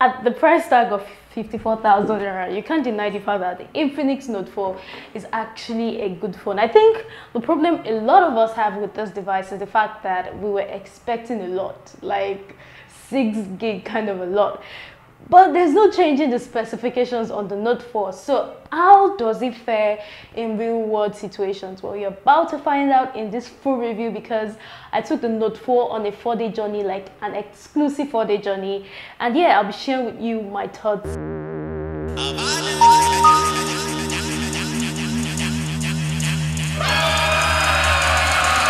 at the price tag of 54,000 naira, you can't deny the fact that the Infinix Note 4 is actually a good phone. I think the problem a lot of us have with this device is the fact that we were expecting a lot, like 6 gig, kind of a lot. But there's no change in the specifications on the Note 4. So how does it fare in real world situations? Well, you're about to find out in this full review, because I took the Note 4 on a 4-day journey, like an exclusive 4-day journey. And yeah, I'll be sharing with you my thoughts.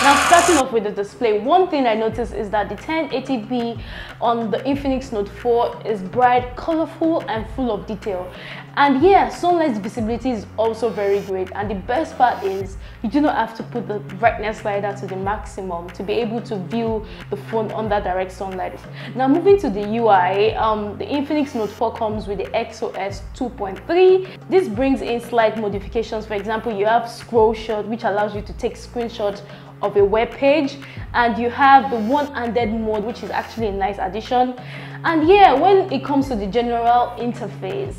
Now, starting off with the display, one thing I noticed is that the 1080p on the Infinix Note 4 is bright, colorful, and full of detail. And yeah, sunlight visibility is also very great. And the best part is you do not have to put the brightness slider to the maximum to be able to view the phone under direct sunlight. Now, moving to the UI, the Infinix Note 4 comes with the XOS 2.3. This brings in slight modifications. For example, you have scroll shot, which allows you to take screenshots of a web page, and you have the one-handed mode, which is actually a nice addition. And yeah, when it comes to the general interface,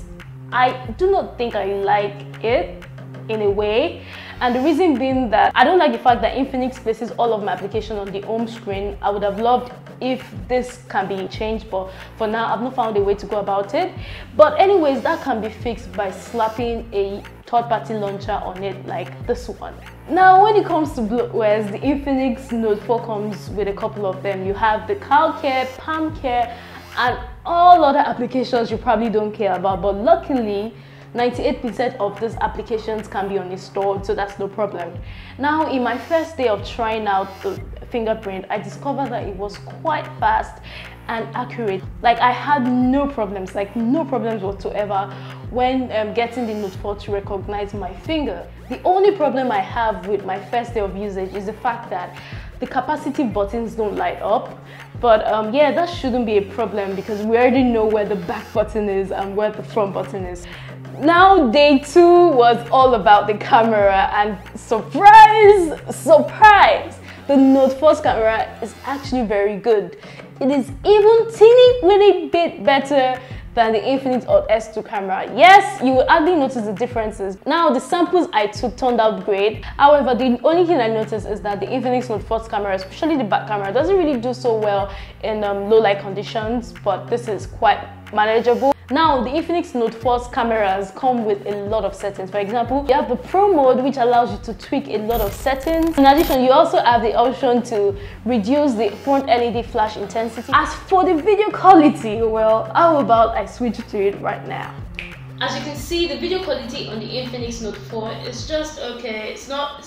I do not think I like it in a way, and the reason being that I don't like the fact that Infinix places all of my application on the home screen. I would have loved if this can be changed, but for now I've not found a way to go about it. But anyways, that can be fixed by slapping a third-party launcher on it, like this one. Now, when it comes to bloatwares, the Infinix Note 4 comes with a couple of them. You have the Cow Care, Palm Care, and all other applications you probably don't care about, but luckily 98% of these applications can be uninstalled, so that's no problem. Now, in my first day of trying out the fingerprint, I discovered that it was quite fast and accurate. Like, I had no problems, like no problems whatsoever when getting the Note 4 to recognize my finger. The only problem I have with my first day of usage is the fact that the capacitive buttons don't light up. But yeah, that shouldn't be a problem because we already know where the back button is and where the front button is. Now, day 2 was all about the camera, and surprise, surprise, the Note 4's camera is actually very good. It is even teeny weeny bit better than the Infinix Hot S2 camera. Yes, you will hardly notice the differences. Now, the samples I took turned out great. However, the only thing I noticed is that the Infinix Note 4's camera, especially the back camera, doesn't really do so well in low light conditions, but this is quite manageable. Now, the Infinix Note 4's cameras come with a lot of settings. For example, you have the Pro mode, which allows you to tweak a lot of settings. In addition, you also have the option to reduce the front LED flash intensity. As for the video quality, well, how about I switch to it right now? As you can see, the video quality on the Infinix Note 4 is just okay. It's not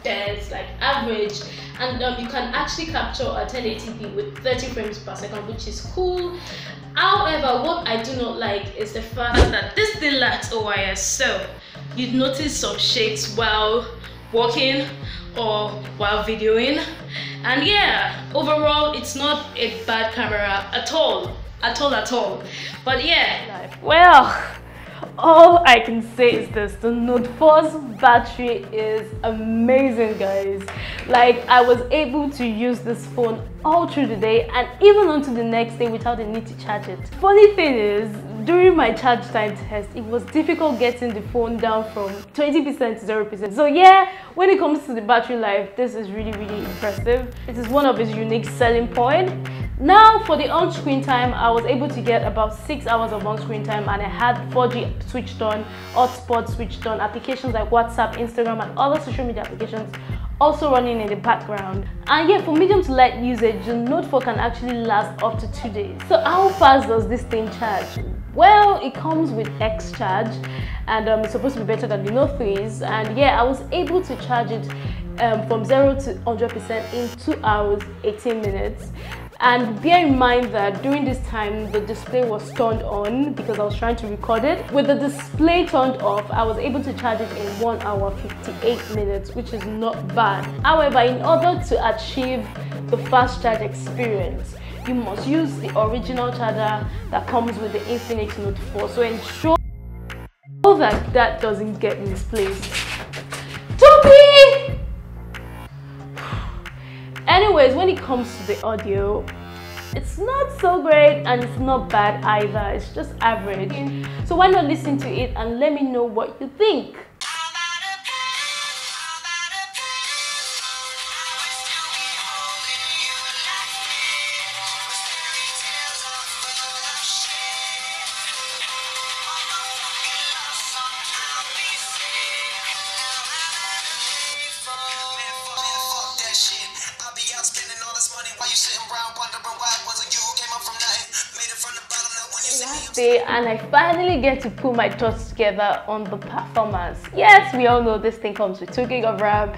dead, it's like average, and you can actually capture a 1080p with 30 frames per second, which is cool. However, what I do not like is the fact that this thing lacks OIS, so you'd notice some shakes while walking or while videoing. And yeah, overall, it's not a bad camera at all. But yeah, well, all I can say is this: the Note 4's battery is amazing, guys. Like, I was able to use this phone all through the day and even onto the next day without the need to charge it. Funny thing is, during my charge time test, it was difficult getting the phone down from 20% to 0%. So yeah, when it comes to the battery life, this is really impressive. It is one of its unique selling points. Now, for the on-screen time, I was able to get about 6 hours of on-screen time, and I had 4G switched on, hotspot switched on, applications like WhatsApp, Instagram, and other social media applications also running in the background. And yeah, for medium to light usage, the Note 4 can actually last up to 2 days. So how fast does this thing charge? Well, it comes with X charge, and it's supposed to be better than the Note 3's. And yeah, I was able to charge it from 0 to 100% in 2 hours, 18 minutes. And bear in mind that during this time, the display was turned on because I was trying to record it. With the display turned off, I was able to charge it in 1 hour, 58 minutes, which is not bad. However, in order to achieve the fast charge experience, you must use the original charger that comes with the Infinix Note 4. So ensure that that doesn't get misplaced. Toby! Anyways, when it comes to the audio, It's not so great and it's not bad either. It's just average. So why not listen to it and let me know what you think? Last day, and I finally get to put my thoughts together on the performance. Yes, we all know this thing comes with 2 GB of RAM,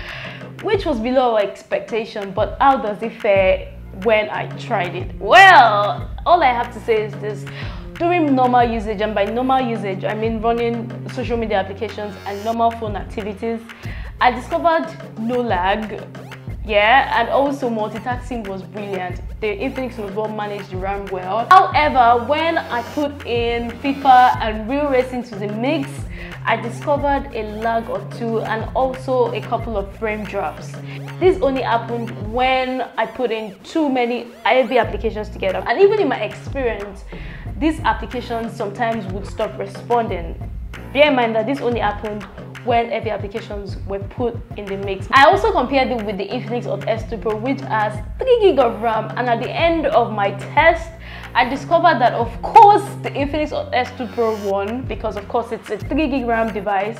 which was below our expectation, but how does it fare when I tried it? Well, all I have to say is this: during normal usage, and by normal usage I mean running social media applications and normal phone activities, I discovered no lag. Yeah, and also multitasking was brilliant. The Infinix Note managed the RAM well. However, when I put in FIFA and real racing to the mix, I discovered a lag or two and also a couple of frame drops. This only happened when I put in too many heavy applications together. And even in my experience, these applications sometimes would stop responding. Bear in mind that this only happened when heavy applications were put in the mix. I also compared it with the Infinix Note S2 Pro, which has 3 GB of RAM, and at the end of my test, I discovered that of course the Infinix Note S2 Pro won, because of course it's a 3 GB RAM device,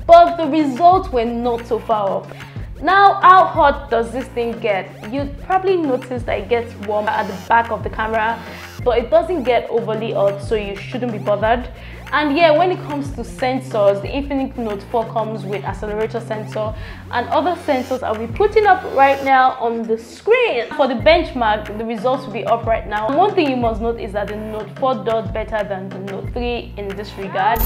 but the results were not so far off. Now, how hot does this thing get? You'd probably notice that it gets warm at the back of the camera, but it doesn't get overly hot, so you shouldn't be bothered. And yeah, when it comes to sensors, the Infinix Note 4 comes with accelerator sensor and other sensors I'll be putting up right now on the screen. For the benchmark, the results will be up right now. One thing you must note is that the Note 4 does better than the Note 3 in this regard.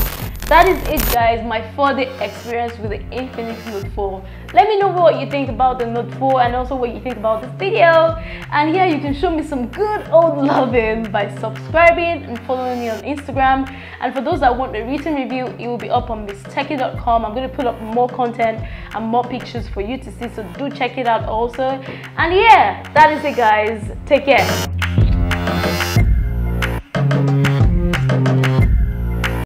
That is it, guys, my 4-day experience with the Infinix Note 4. Let me know what you think about the Note 4 and also what you think about this video. And yeah, you can show me some good old loving by subscribing and following me on Instagram. And for those that want a written review, it will be up on misstechie.com. I'm going to put up more content and more pictures for you to see, so do check it out also. And yeah, that is it, guys. Take care.